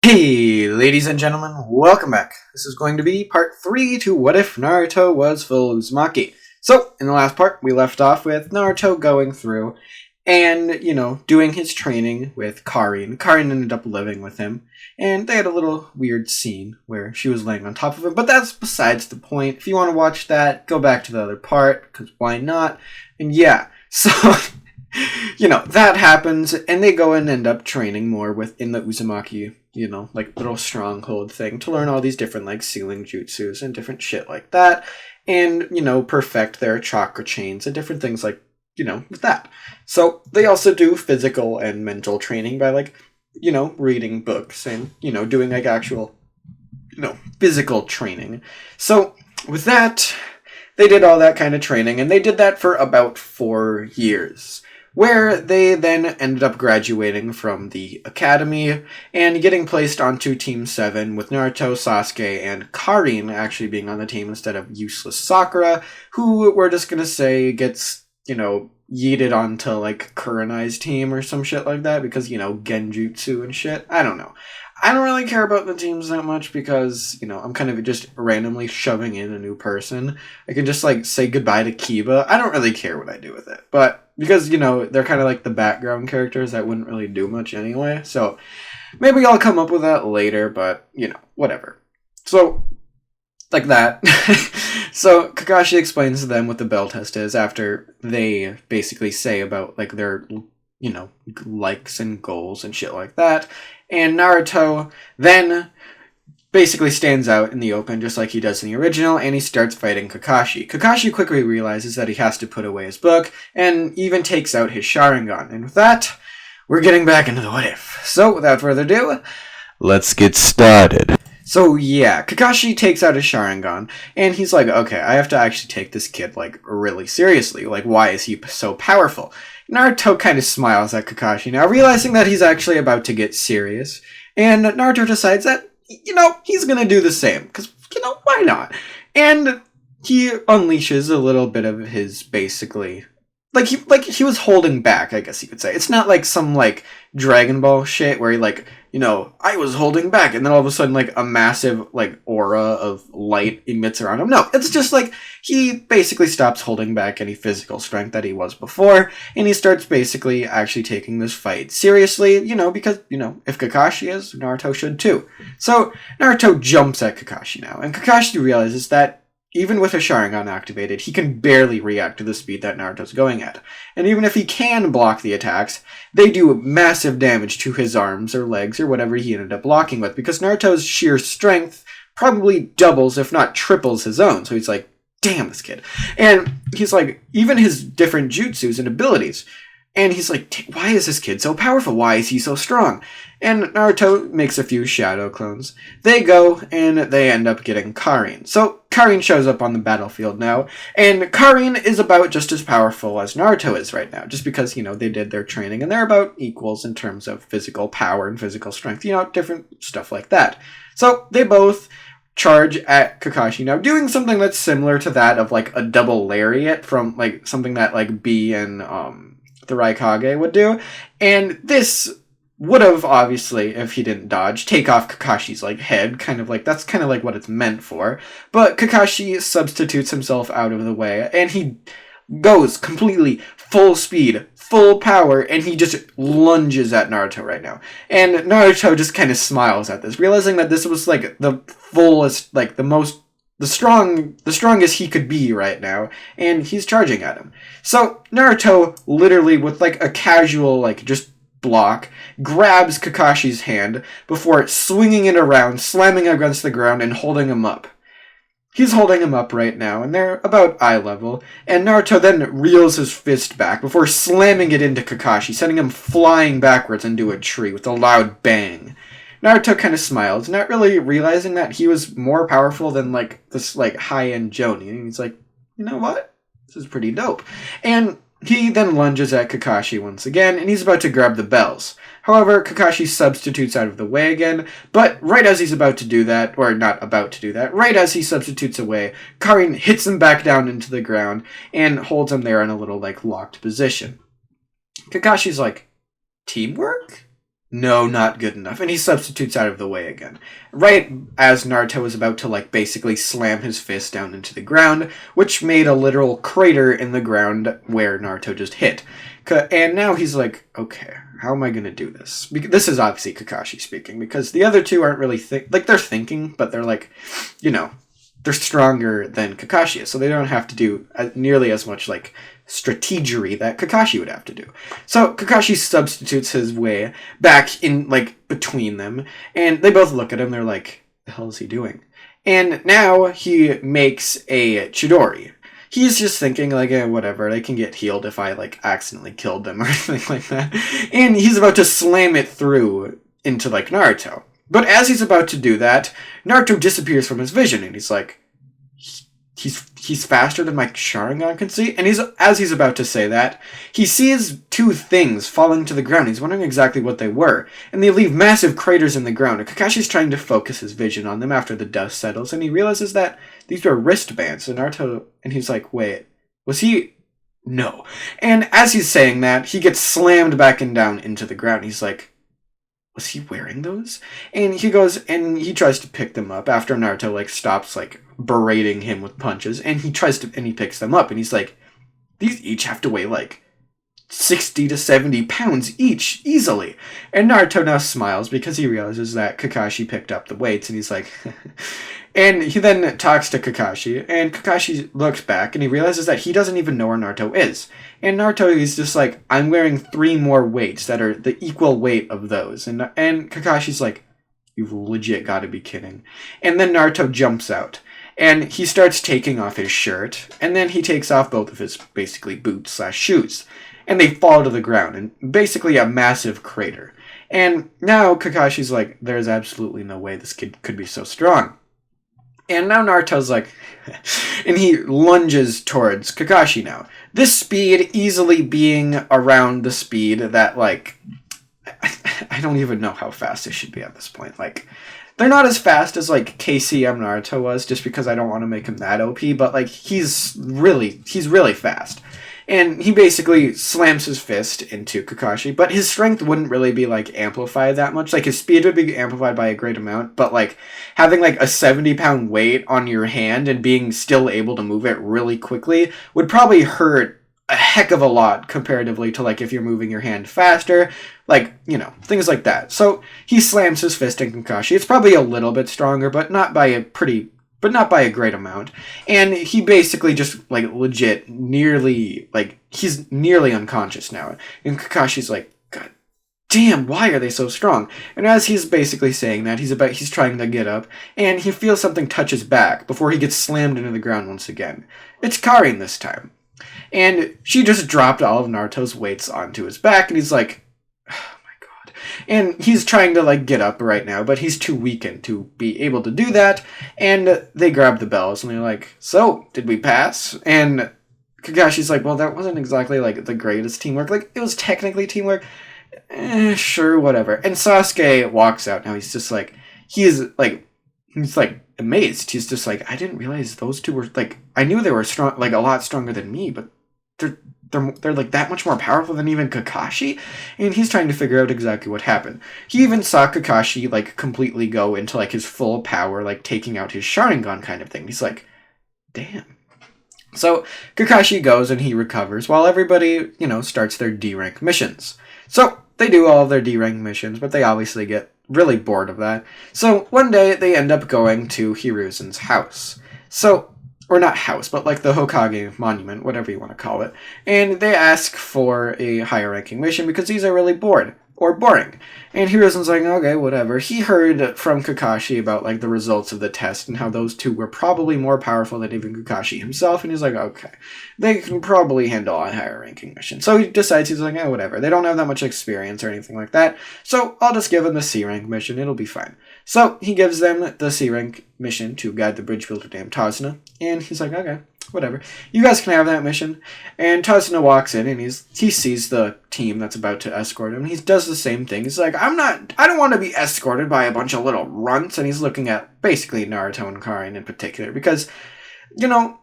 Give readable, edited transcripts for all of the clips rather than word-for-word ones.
Hey, ladies and gentlemen, welcome back. This is going to be part 3 to What If Naruto Was Full Uzumaki. So, in the last part, we left off with Naruto going through and, doing his training with Karin. Karin ended up living with him, and they had a little weird scene where she was laying on top of him, but that's besides the point. If you want to watch that, go back to the other part, because why not? And yeah, so... that happens, and they go and end up training more within the Uzumaki, little stronghold thing to learn all these different, sealing jutsus and different shit like that, and, perfect their chakra chains and different things with that. So, they also do physical and mental training by, reading books and, doing, actual, physical training. So, with that, they did all that kind of training, and they did that for about 4 years. Where they then ended up graduating from the academy and getting placed onto Team 7 with Naruto, Sasuke, and Karin actually being on the team instead of useless Sakura, who we're just gonna say gets, yeeted onto, Kurenai's team or some shit like that because, genjutsu and shit. I don't know. I don't really care about the teams that much because, I'm kind of just randomly shoving in a new person. I can just, say goodbye to Kiba. I don't really care what I do with it. But because, they're kind of like the background characters that wouldn't really do much anyway. So maybe I'll come up with that later, but, whatever. So, like that. So Kakashi explains to them what the bell test is after they basically say about, their... likes and goals and shit like that. And Naruto then basically stands out in the open just like he does in the original, and he starts fighting Kakashi. Kakashi quickly realizes that he has to put away his book, and even takes out his Sharingan. And with that, we're getting back into the what if. So, without further ado, let's get started. So yeah, Kakashi takes out his Sharingan, and he's like, okay, I have to actually take this kid, really seriously. Why is he so powerful? Naruto kind of smiles at Kakashi now, realizing that he's actually about to get serious, and Naruto decides that, he's gonna do the same, because, why not? And he unleashes a little bit of his, basically... he was holding back, I guess you could say. It's not some, Dragon Ball shit where he, I was holding back, and then all of a sudden, a massive, aura of light emits around him. No, it's just, he basically stops holding back any physical strength that he was before, and he starts basically actually taking this fight seriously, because, if Kakashi is, Naruto should too. So, Naruto jumps at Kakashi now, and Kakashi realizes that even with a Sharingan activated, he can barely react to the speed that Naruto's going at. And even if he can block the attacks, they do massive damage to his arms or legs or whatever he ended up blocking with, because Naruto's sheer strength probably doubles, if not triples, his own. So he's like, damn, this kid. And he's like, even his different jutsus and abilities. And he's like, why is this kid so powerful? Why is he so strong? And Naruto makes a few shadow clones. They go, and they end up getting Karin. So, Karin shows up on the battlefield now, and Karin is about just as powerful as Naruto is right now, just because, they did their training, and they're about equals in terms of physical power and physical strength, different stuff like that. So, they both charge at Kakashi now, doing something that's similar to that of, a double lariat from, something that, B and, the Raikage would do, and this would have, obviously, if he didn't dodge, take off Kakashi's, head, that's kind of what it's meant for, but Kakashi substitutes himself out of the way, and he goes completely full speed, full power, and he just lunges at Naruto right now, and Naruto just kind of smiles at this, realizing that this was, the fullest, the strongest he could be right now, and he's charging at him. So, Naruto, literally, with, a casual, just block, grabs Kakashi's hand before swinging it around, slamming against the ground, and holding him up. He's holding him up right now, and they're about eye level, and Naruto then reels his fist back before slamming it into Kakashi, sending him flying backwards into a tree with a loud bang. Naruto kind of smiles, not really realizing that he was more powerful than, this, high-end Jonin. And he's like, you know what? This is pretty dope. And he then lunges at Kakashi once again, and he's about to grab the bells. However, Kakashi substitutes out of the way again, but right as he's about to do that, or not about to do that, right as he substitutes away, Karin hits him back down into the ground and holds him there in a little, locked position. Kakashi's like, teamwork? no, not good enough. And he substitutes out of the way again. Right as Naruto was about to, like, basically slam his fist down into the ground, which made a literal crater in the ground where Naruto just hit. And now he's like, okay, how am I going to do this? This is obviously Kakashi speaking, because the other two aren't really they're thinking, but they're like, you know, they're stronger than Kakashi is, so they don't have to do nearly as much, like, strategery that Kakashi would have to do. So Kakashi substitutes his way back in, like, between them, and they both look at him, they're like, the hell is he doing? And now he makes a Chidori. He's just thinking, like, whatever, they can get healed if I, like, accidentally killed them or anything like that. And he's about to slam it through into, like, Naruto. But as he's about to do that, Naruto disappears from his vision, and he's like, he's faster than my Sharingan can see. And as he's about to say that, he sees two things falling to the ground. He's wondering exactly what they were, and they leave massive craters in the ground. And Kakashi's trying to focus his vision on them after the dust settles, and he realizes that these are wristbands. And he's like, wait, was he? No. And as he's saying that, he gets slammed back and down into the ground. He's like, was he wearing those? And he goes and he tries to pick them up after Naruto, like, stops, like, berating him with punches, and he picks them up, and he's like, these each have to weigh, like, 60 to 70 pounds each, easily. And Naruto now smiles because he realizes that Kakashi picked up the weights, and he's like, and he then talks to Kakashi, and Kakashi looks back, and he realizes that he doesn't even know where Naruto is. And Naruto is just like, I'm wearing 3 more weights that are the equal weight of those. And Kakashi's like, you've legit got to be kidding. And then Naruto jumps out, and he starts taking off his shirt, and then he takes off both of his, basically, boots/shoes. And they fall to the ground, and basically a massive crater. And now Kakashi's like, there's absolutely no way this kid could be so strong. And now Naruto's like, and he lunges towards Kakashi now. This speed easily being around the speed that, like, I don't even know how fast they should be at this point. Like, they're not as fast as, like, KCM Naruto was, just because I don't want to make him that OP, but, like, he's really fast. And he basically slams his fist into Kakashi, but his strength wouldn't really be, like, amplified that much. Like, his speed would be amplified by a great amount, but, like, having, like, a 70-pound weight on your hand and being still able to move it really quickly would probably hurt a heck of a lot comparatively to, like, if you're moving your hand faster, like, you know, things like that. So he slams his fist in Kakashi. It's probably a little bit stronger, but not by a great amount. And he basically just, like, legit he's nearly unconscious now. And Kakashi's like, God damn, why are they so strong? And as he's basically saying that, he's trying to get up, and he feels something touch his back before he gets slammed into the ground once again. It's Karin this time. And she just dropped all of Naruto's weights onto his back, and he's like, oh my god. And he's trying to, like, get up right now, but he's too weakened to be able to do that. And they grab the bells, and they're like, so, did we pass? And Kakashi's like, well, that wasn't exactly, like, the greatest teamwork. Like, it was technically teamwork. Sure, whatever. And Sasuke walks out. Now he's amazed. He's just like, I didn't realize those two were, like, I knew they were strong, like, a lot stronger than me, but they're like that much more powerful than even Kakashi. And he's trying to figure out exactly what happened. He even saw Kakashi, like, completely go into, like, his full power, like, taking out his Sharingan kind of thing. He's like, damn. So Kakashi goes and he recovers while everybody, you know, starts their D-rank missions. So they do all of their D-rank missions, but they obviously get really bored of that. So one day they end up going to Hiruzen's house. So, or not house, but like the Hokage monument, whatever you want to call it. And they ask for a higher ranking mission because these are really bored. Or boring. And Hiruzen's like, okay, whatever. He heard from Kakashi about, like, the results of the test and how those two were probably more powerful than even Kakashi himself. And he's like, okay, they can probably handle a higher ranking mission. So he decides, he's like, whatever. They don't have that much experience or anything like that. So I'll just give them the C rank mission. It'll be fine. So he gives them the C rank mission to guide the bridge builder named Tazuna. And he's like, okay, whatever. You guys can have that mission. And Tazuna walks in and he sees the team that's about to escort him. He does the same thing. He's like, I don't want to be escorted by a bunch of little runts. And he's looking at basically Naruto and Karin in particular because, you know,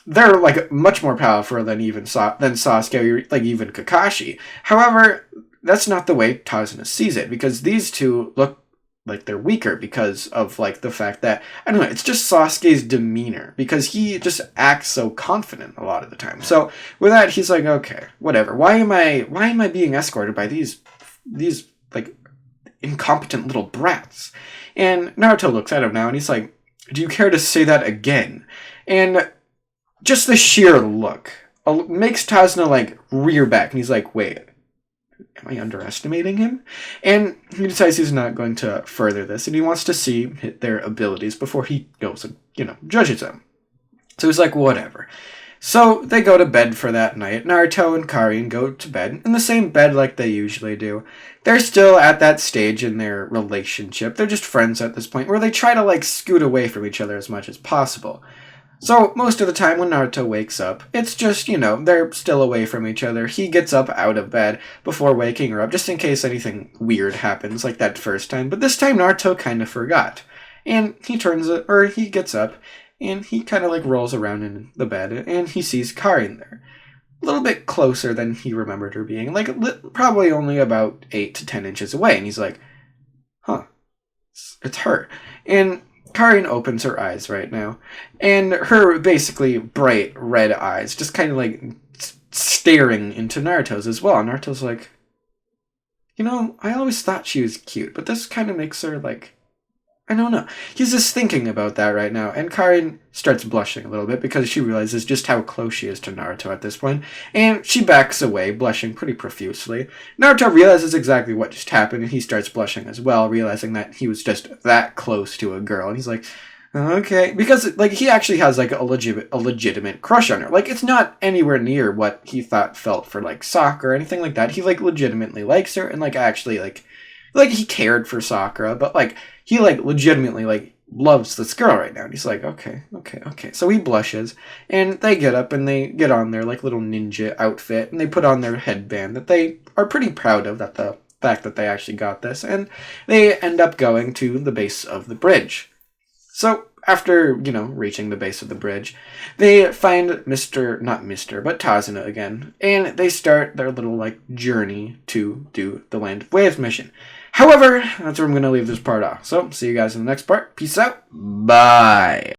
they're, like, much more powerful than Sasuke or, like, even Kakashi. However, that's not the way Tazuna sees it, because these two look like they're weaker because of like the fact that, I don't know, it's just Sasuke's demeanor, because he just acts so confident a lot of the time. So with that, he's like, okay, whatever. Why am I being escorted by these like incompetent little brats? And Naruto looks at him now and he's like, do you care to say that again? And just the sheer look makes Tazuna like rear back, and he's like, wait, am I underestimating him? And he decides he's not going to further this, and he wants to see their abilities before he goes and, judges them. So he's like, whatever. So they go to bed for that night. Naruto and Karin go to bed in the same bed like they usually do. They're still at that stage in their relationship. They're just friends at this point, where they try to like scoot away from each other as much as possible. So most of the time when Naruto wakes up, it's just, they're still away from each other. He gets up out of bed before waking her up, just in case anything weird happens like that first time. But this time Naruto kind of forgot. And he gets up, and he kind of like rolls around in the bed, and he sees Karin there. A little bit closer than he remembered her being, like probably only about 8 to 10 inches away. And he's like, huh, it's her. And Karin opens her eyes right now, and her basically bright red eyes just kind of like staring into Naruto's as well. And Naruto's like, I always thought she was cute, but this kind of makes her like, I don't know. He's just thinking about that right now, and Karin starts blushing a little bit because she realizes just how close she is to Naruto at this point, and she backs away, blushing pretty profusely. Naruto realizes exactly what just happened, and he starts blushing as well, realizing that he was just that close to a girl, and he's like, okay, because like he actually has like a legitimate crush on her. Like, it's not anywhere near what he felt for like Sakura or anything like that. He like legitimately likes her, and like actually like he cared for Sakura, but like he like legitimately like loves this girl right now. And he's like, okay. So he blushes, and they get up and they get on their like little ninja outfit, and they put on their headband that they are pretty proud of, that the fact that they actually got this, and they end up going to the base of the bridge. So after, reaching the base of the bridge, they find not Mr., but Tazuna again, and they start their little, like, journey to do the Land of Waves mission. However, that's where I'm going to leave this part off. So, see you guys in the next part. Peace out. Bye.